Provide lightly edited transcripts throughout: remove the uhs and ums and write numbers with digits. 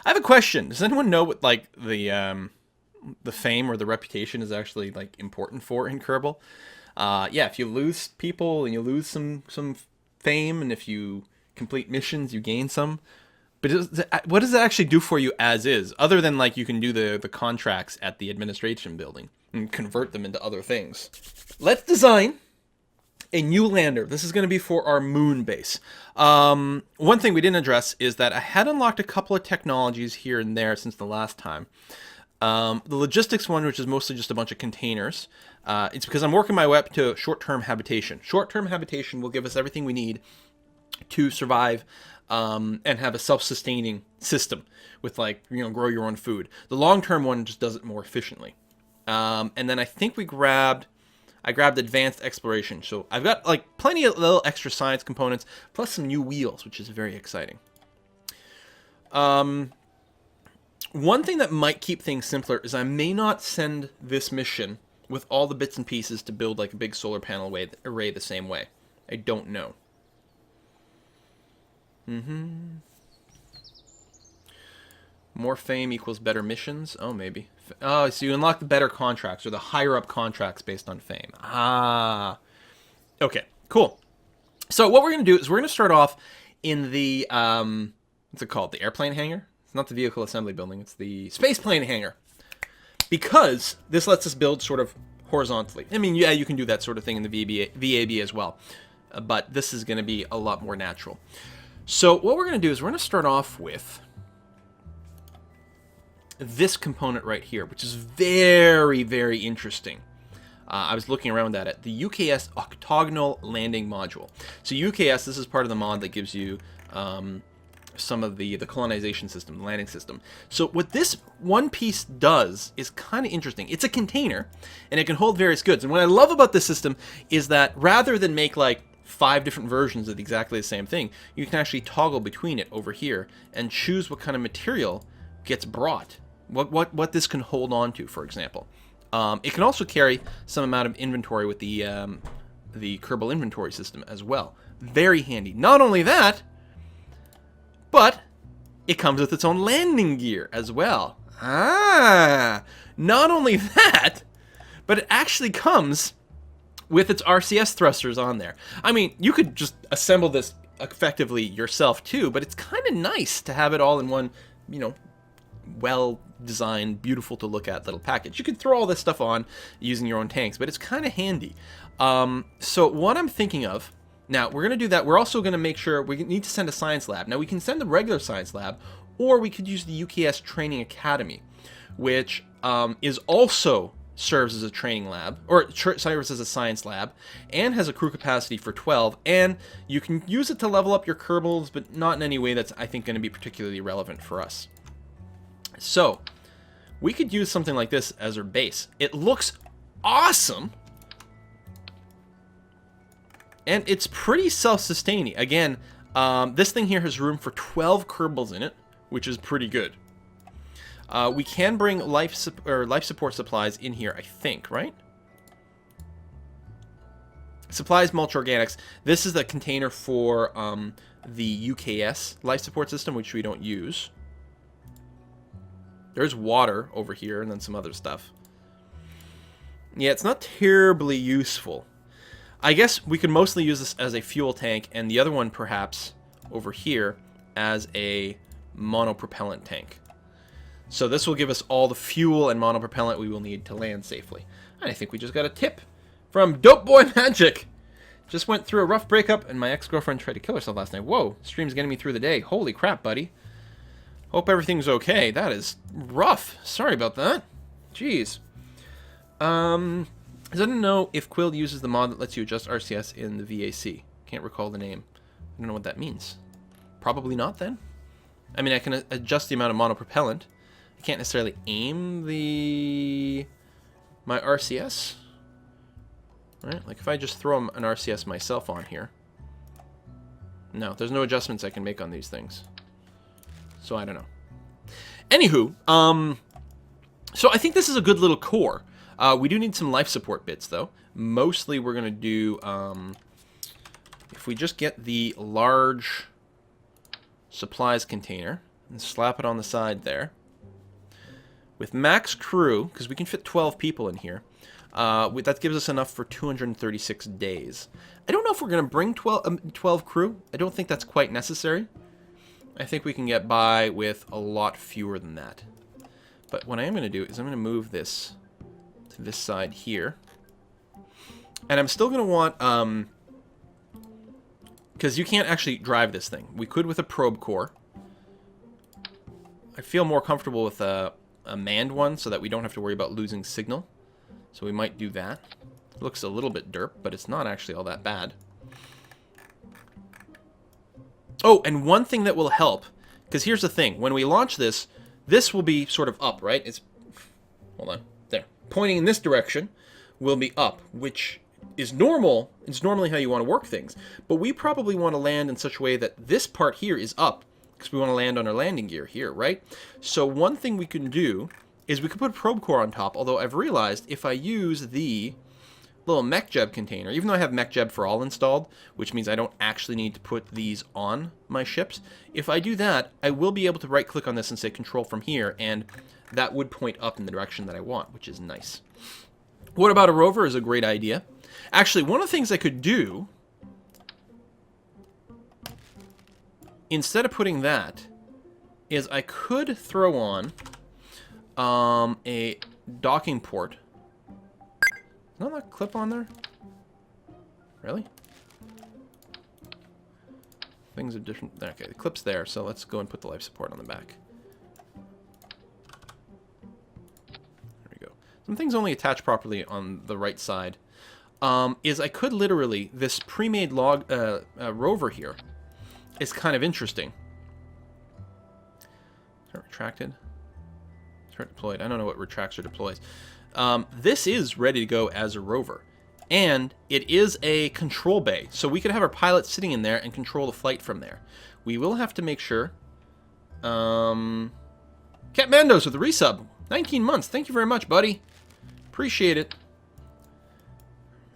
I have a question. Does anyone know what like the fame or the reputation is actually like important for in Kerbal? Yeah, if you lose people and you lose some fame, and if you complete missions, you gain some. But what does it actually do for you as is, other than like you can do the contracts at the administration building and convert them into other things? Let's design a new lander. This is going to be for our moon base. One thing we didn't address is that I had unlocked a couple of technologies here and there since the last time. The logistics one, which is mostly just a bunch of containers, it's because I'm working my way up to short-term habitation. Short-term habitation will give us everything we need to survive and have a self-sustaining system with, like, grow your own food. The long-term one just does it more efficiently. And then I think I grabbed advanced exploration. So I've got like plenty of little extra science components, plus some new wheels, which is very exciting. One thing that might keep things simpler is I may not send this mission with all the bits and pieces to build like a big solar panel array the same way. I don't know. More fame equals better missions? Oh, maybe. Oh, so you unlock the better contracts, or the higher up contracts based on fame. Ah. Okay, cool. So what we're going to do is we're going to start off in the, what's it called? The airplane hangar? It's not the vehicle assembly building, it's the spaceplane hangar. Because this lets us build sort of horizontally. I mean, yeah, you can do that sort of thing in the VAB as well. But this is going to be a lot more natural. So what we're going to do is we're going to start off with this component right here, which is very, very interesting. I was looking around at it. The UKS Octagonal Landing Module. So UKS, this is part of the mod that gives you some of the colonization system, the landing system. So what this one piece does is kind of interesting. It's a container, and it can hold various goods. And what I love about this system is that rather than make like 5 different versions of exactly the same thing, you can actually toggle between it over here and choose what kind of material gets brought. What this can hold on to, for example. It can also carry some amount of inventory with the Kerbal inventory system as well. Very handy. Not only that, but it comes with its own landing gear as well. Ah! Not only that, but it actually comes with its RCS thrusters on there. I mean, you could just assemble this effectively yourself too, but it's kind of nice to have it all in one, well-designed, beautiful to look at little package. You can throw all this stuff on using your own tanks, but it's kind of handy. So what I'm thinking of, now we're going to do that. We're also going to make sure we need to send a science lab. Now we can send a regular science lab, or we could use the UKS Training Academy, which is also serves as a training lab, or serves as a science lab, and has a crew capacity for 12, and you can use it to level up your Kerbals, but not in any way that's, I think, going to be particularly relevant for us. So, we could use something like this as our base. It looks awesome, and it's pretty self-sustaining. Again, this thing here has room for 12 Kerbals in it, which is pretty good. We can bring life support supplies in here, I think, right? Supplies, mulch, organics. This is the container for the UKS life support system, which we don't use. There's water over here and then some other stuff. Yeah, it's not terribly useful. I guess we could mostly use this as a fuel tank, and the other one perhaps over here as a monopropellant tank. So this will give us all the fuel and monopropellant we will need to land safely. And I think we just got a tip from Dope Boy Magic. Just went through a rough breakup, and my ex-girlfriend tried to kill herself last night. Whoa, stream's getting me through the day. Holy crap, buddy. Hope everything's okay. That is rough. Sorry about that. Jeez. I don't know if Quill uses the mod that lets you adjust RCS in the VAC. Can't recall the name. I don't know what that means. Probably not, then. I mean, I can adjust the amount of monopropellant. I can't necessarily aim my RCS. Right? Like if I just throw an RCS myself on here. No, there's no adjustments I can make on these things. So I don't know. Anywho, so I think this is a good little core. We do need some life support bits though. Mostly we're gonna do if we just get the large supplies container, and slap it on the side there. With max crew, because we can fit 12 people in here, that gives us enough for 236 days. I don't know if we're going to bring 12 crew. I don't think that's quite necessary. I think we can get by with a lot fewer than that. But what I am going to do is I'm going to move this to this side here. And I'm still going to want... because you can't actually drive this thing. We could with a probe core. I feel more comfortable with a manned one so that we don't have to worry about losing signal. So we might do that. It looks a little bit derp, but it's not actually all that bad. Oh, and one thing that will help, because here's the thing. When we launch this, this will be sort of up, right? It's, hold on, there. Pointing in this direction will be up, which is normal. It's normally how you want to work things. But we probably want to land in such a way that this part here is up, because we want to land on our landing gear here, right? So one thing we can do is we could put a probe core on top, although I've realized if I use the little MechJeb container, even though I have MechJeb for all installed, which means I don't actually need to put these on my ships, if I do that, I will be able to right-click on this and say control from here, and that would point up in the direction that I want, which is nice. What about a rover is a great idea. Actually, one of the things I could do, instead of putting that, is I could throw on a docking port. Is not that clip on there? Really? Things are different. Okay, the clip's there, so let's go and put the life support on the back. There we go. Some things only attach properly on the right side. Is I could literally, this pre-made log rover here is kind of interesting. Start retracted. Start deployed. I don't know what retracts or deploys. This is ready to go as a rover. And it is a control bay. So we could have our pilot sitting in there and control the flight from there. We will have to make sure. Cat Mandos with the resub. 19 months. Thank you very much, buddy. Appreciate it.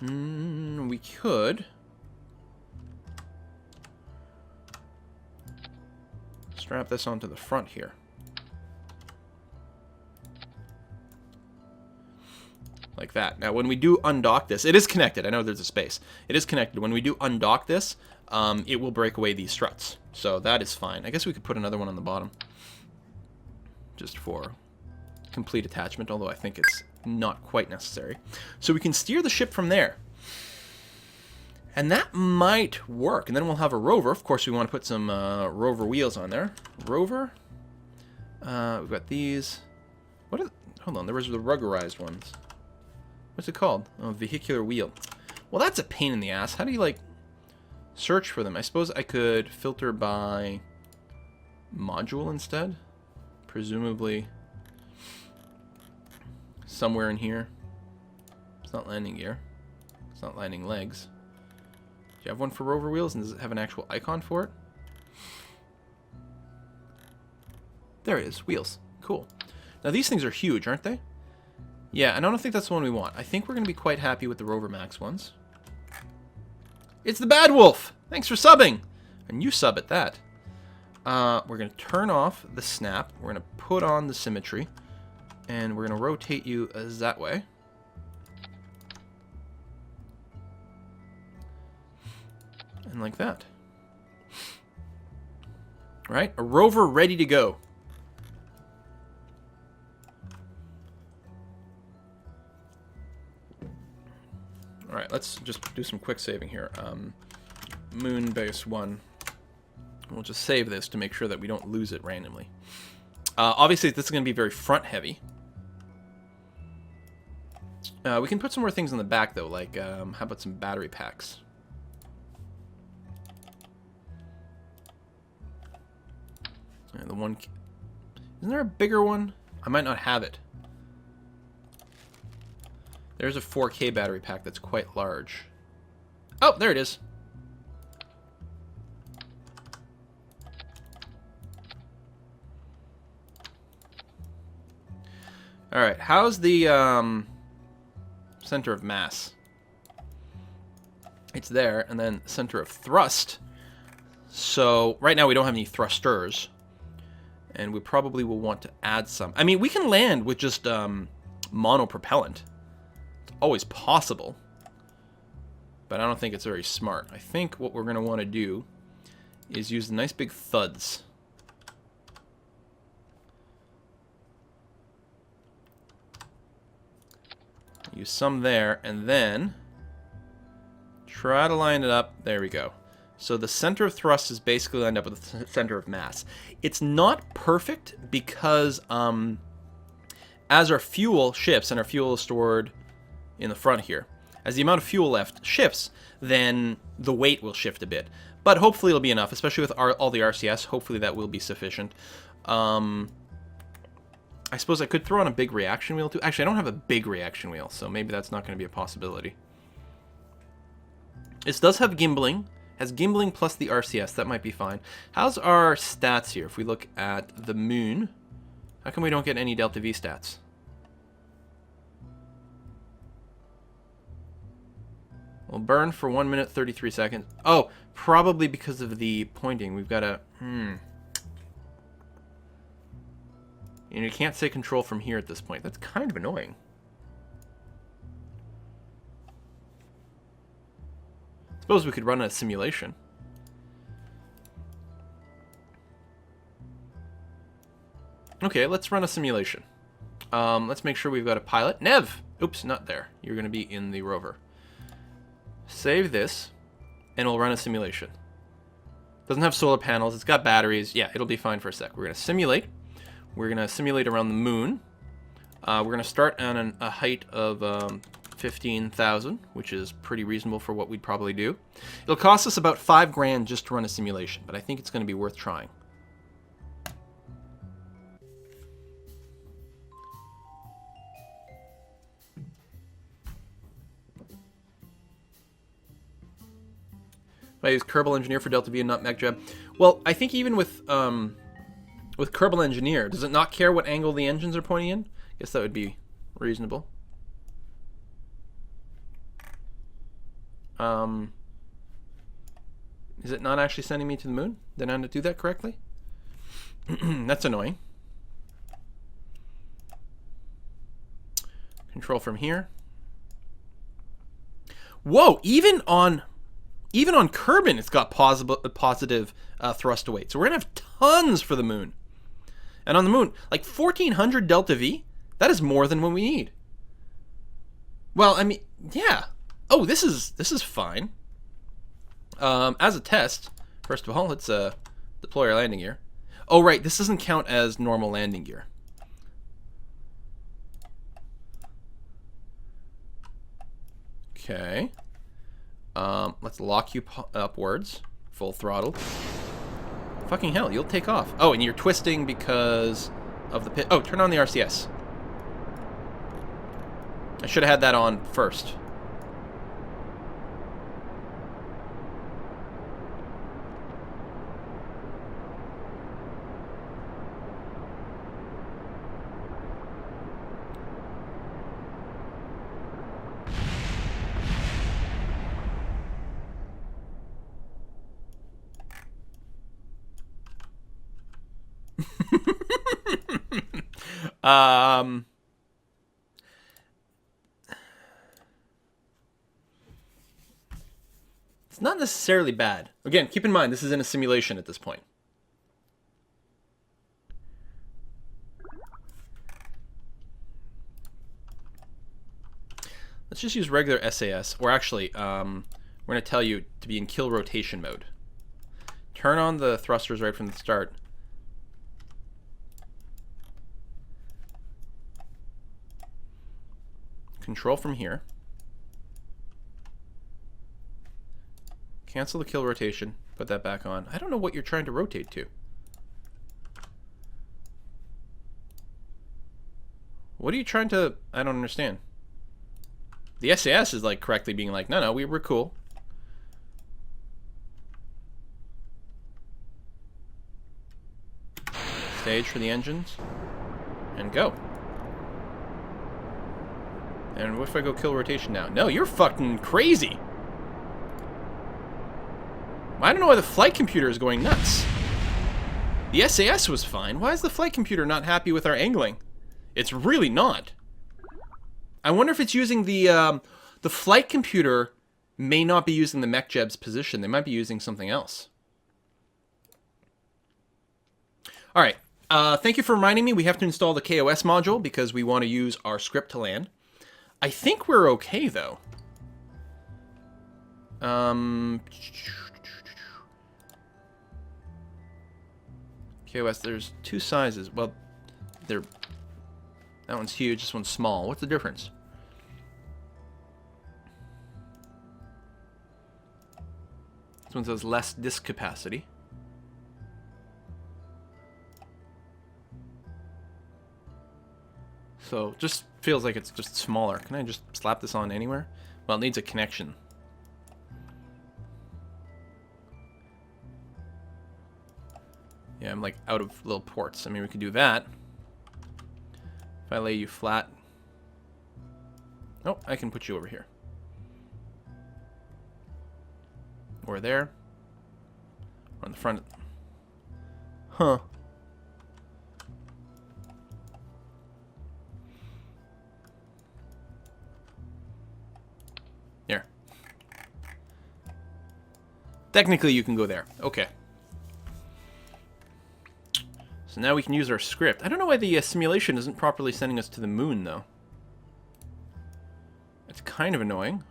We could strap this onto the front here. Like that. Now, when we do undock this, it is connected. I know there's a space. It is connected. When we do undock this, it will break away these struts. So that is fine. I guess we could put another one on the bottom. Just for complete attachment, although I think it's not quite necessary. So we can steer the ship from there. And that might work. And then we'll have a rover. Of course, we want to put some rover wheels on there. Rover. We've got these. What are hold on, there was the ruggerized ones. What's it called? Oh, vehicular wheel. Well, that's a pain in the ass. How do you, like, search for them? I suppose I could filter by module instead. Presumably somewhere in here. It's not landing gear. It's not landing legs. Do you have one for rover wheels? And does it have an actual icon for it? There it is. Wheels. Cool. Now, these things are huge, aren't they? Yeah, and I don't think that's the one we want. I think we're going to be quite happy with the Rover Max ones. It's the Bad Wolf! Thanks for subbing! And you sub at that. We're going to turn off the snap. We're going to put on the symmetry. And we're going to rotate you that way. And like that. Right? A rover ready to go. Alright, let's just do some quick saving here. MUN base 1. We'll just save this to make sure that we don't lose it randomly. Obviously, this is going to be very front heavy. We can put some more things on the back, though, like, how about some battery packs? And the one... Isn't there a bigger one? I might not have it. There's a 4K battery pack that's quite large. Oh, there it is. Alright, how's the center of mass? It's there, and then center of thrust. So, right now we don't have any thrusters. And we probably will want to add some. I mean, we can land with just monopropellant. It's always possible. But I don't think it's very smart. I think what we're going to want to do is use the nice big thuds. Use some there, and then try to line it up. There we go. So the center of thrust is basically lined up with the center of mass. It's not perfect because as our fuel shifts, and our fuel is stored in the front here, as the amount of fuel left shifts, then the weight will shift a bit. But hopefully it'll be enough, especially with all the RCS. Hopefully that will be sufficient. I suppose I could throw on a big reaction wheel too. Actually, I don't have a big reaction wheel, so maybe that's not going to be a possibility. This does have gimbling. Has gimbling plus the RCS. That might be fine. How's our stats here? If we look at the MUN, how come we don't get any Delta V stats? We'll burn for 1 minute 33 seconds. Oh, probably because of the pointing. We've got to... And you can't say control from here at this point. That's kind of annoying. Suppose we could run a simulation. Okay, let's run a simulation. Let's make sure we've got a pilot. Nev! Oops, not there. You're going to be in the rover. Save this, and we'll run a simulation. Doesn't have solar panels. It's got batteries. Yeah, it'll be fine for a sec. We're going to simulate. We're going to simulate around the moon. We're going to start on a height of 15,000, which is pretty reasonable for what we'd probably do. It'll cost us about $5 grand just to run a simulation, but I think it's going to be worth trying. I use Kerbal Engineer for Delta V and not MechJeb. Well, I think even with Kerbal Engineer, does it not care what angle the engines are pointing in? I guess that would be reasonable. Is it not actually sending me to the moon? Did I not do that correctly? That's annoying. Control from here. Whoa! Even on Kerbin, it's got positive thrust to weight. So we're gonna have tons for the moon. And on the moon, like 1400 Delta V, that is more than what we need. Well, I mean, yeah. Oh, this is fine. As a test, first of all, let's deploy our landing gear. Oh, right, this doesn't count as normal landing gear. Okay. Let's lock you upwards. Full throttle. Fucking hell, you'll take off. Oh, and you're twisting because of the pit. Oh, turn on the RCS. I should have had that on first. It's not necessarily bad. Again, keep in mind, this is in a simulation at this point. Let's just use regular SAS, or actually, we're going to tell you to be in kill rotation mode. Turn on the thrusters right from the start. Control from here. Cancel the kill rotation. Put that back on. I don't know what you're trying to rotate to. What are you trying to... I don't understand. The SAS is like correctly being like, no, we were cool. Stage for the engines. And go. And what if I go kill rotation now? No, you're fucking crazy. I don't know why the flight computer is going nuts. The SAS was fine. Why is the flight computer not happy with our angling? It's really not. I wonder if it's using the flight computer may not be using the MechJeb's position. They might be using something else. All right. Thank you for reminding me. We have to install the KOS module because we want to use our script to land. I think we're okay, though. KOS, there's two sizes. Well, that one's huge, this one's small. What's the difference? This one says less disk capacity. So, just feels like it's just smaller. Can I just slap this on anywhere? Well, it needs a connection. Yeah, I'm like out of little ports. I mean, we could do that. If I lay you flat. Oh, I can put you over here. Or there. Or on the front. Huh. There. Technically, you can go there. Okay. So now we can use our script. I don't know why the simulation isn't properly sending us to the moon, though. It's kind of annoying.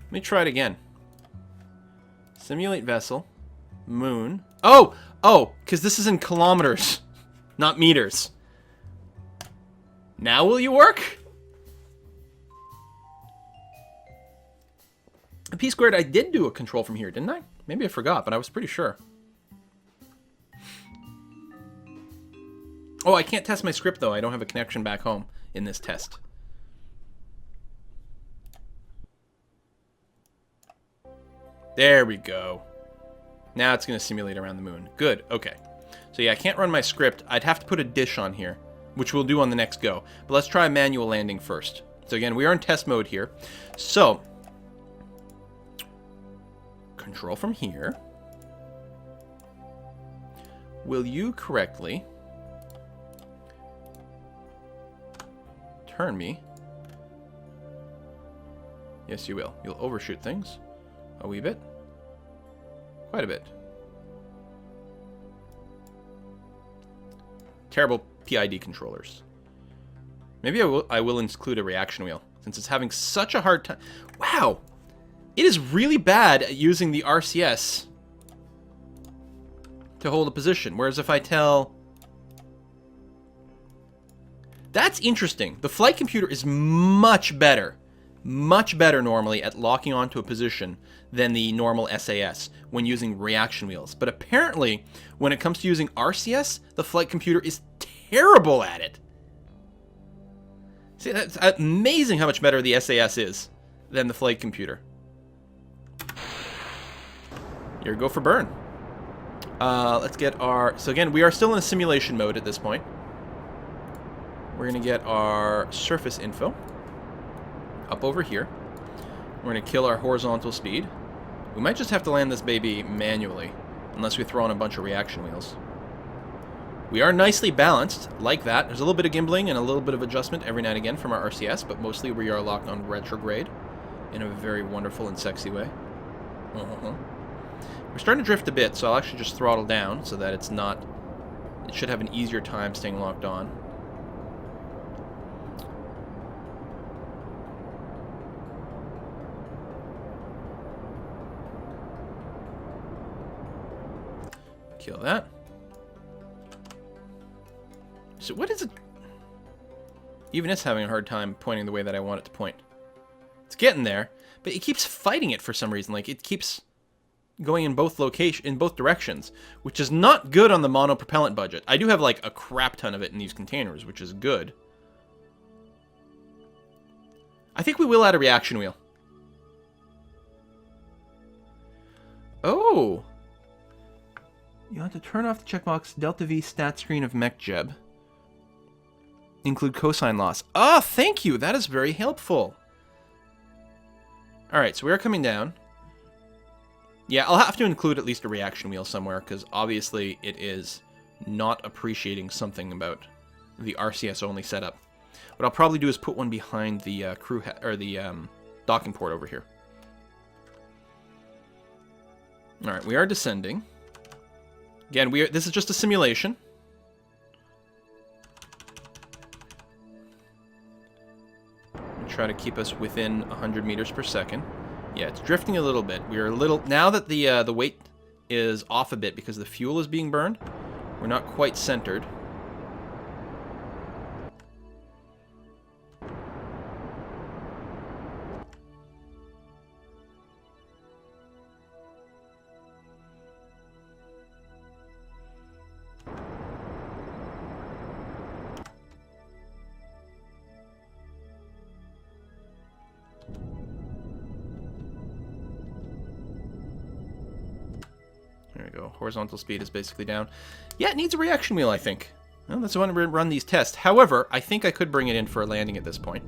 Let me try it again. Simulate vessel. Moon. Oh! Oh! Because this is in kilometers, not meters. Now will you work? P squared, I did do a control from here, didn't I? Maybe I forgot, but I was pretty sure. Oh, I can't test my script, though. I don't have a connection back home in this test. There we go. Now it's going to simulate around the moon. Good. Okay. So yeah, I can't run my script. I'd have to put a dish on here, which we'll do on the next go. But let's try a manual landing first. So again, we are in test mode here. So control from here. Will you correctly turn me? Yes, you will. You'll overshoot things a wee bit. Quite a bit. Terrible PID controllers. Maybe I will include a reaction wheel, since it's having such a hard time. Wow! It is really bad at using the RCS to hold a position. Whereas if I tell... That's interesting. The flight computer is much better normally at locking onto a position than the normal SAS when using reaction wheels. But apparently, when it comes to using RCS, the flight computer is terrible at it. See, that's amazing how much better the SAS is than the flight computer. Here we go for burn. Let's get our... So again, we are still in a simulation mode at this point. We're going to get our surface info up over here. We're going to kill our horizontal speed. We might just have to land this baby manually, unless we throw on a bunch of reaction wheels. We are nicely balanced, like that. There's a little bit of gimbling and a little bit of adjustment every now and again from our RCS, but mostly we are locked on retrograde in a very wonderful and sexy way. We're starting to drift a bit, so I'll actually just throttle down so that it's not... It should have an easier time staying locked on. Kill that. So what is it? Even it's having a hard time pointing the way that I want it to point. It's getting there, but it keeps fighting it for some reason. Like, it keeps going in both directions, which is not good on the monopropellant budget. I do have like a crap ton of it in these containers, which is good. I think we will add a reaction wheel. Oh. You have to turn off the checkbox Delta V stat screen of MechJeb. include cosine loss. Ah, thank you. That is very helpful. All right, so we are coming down. Yeah, I'll have to include at least a reaction wheel somewhere, because obviously it is not appreciating something about the RCS-only setup. What I'll probably do is put one behind the docking port over here. All right, we are descending. Again, this is just a simulation. Try to keep us within 100 meters per second. Yeah, it's drifting a little bit. We're a little now that the weight is off a bit because the fuel is being burned. We're not quite centered. There we go. Horizontal speed is basically down. Yeah, it needs a reaction wheel, I think. Well, that's why we run these tests. However, I think I could bring it in for a landing at this point.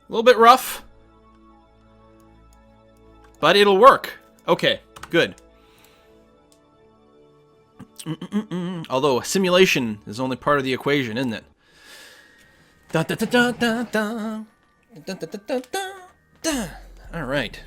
A little bit rough, but it'll work. Okay, good. Although simulation is only part of the equation, isn't it? Da, da, da, da, da, da. Da, da, da, da, da. All right.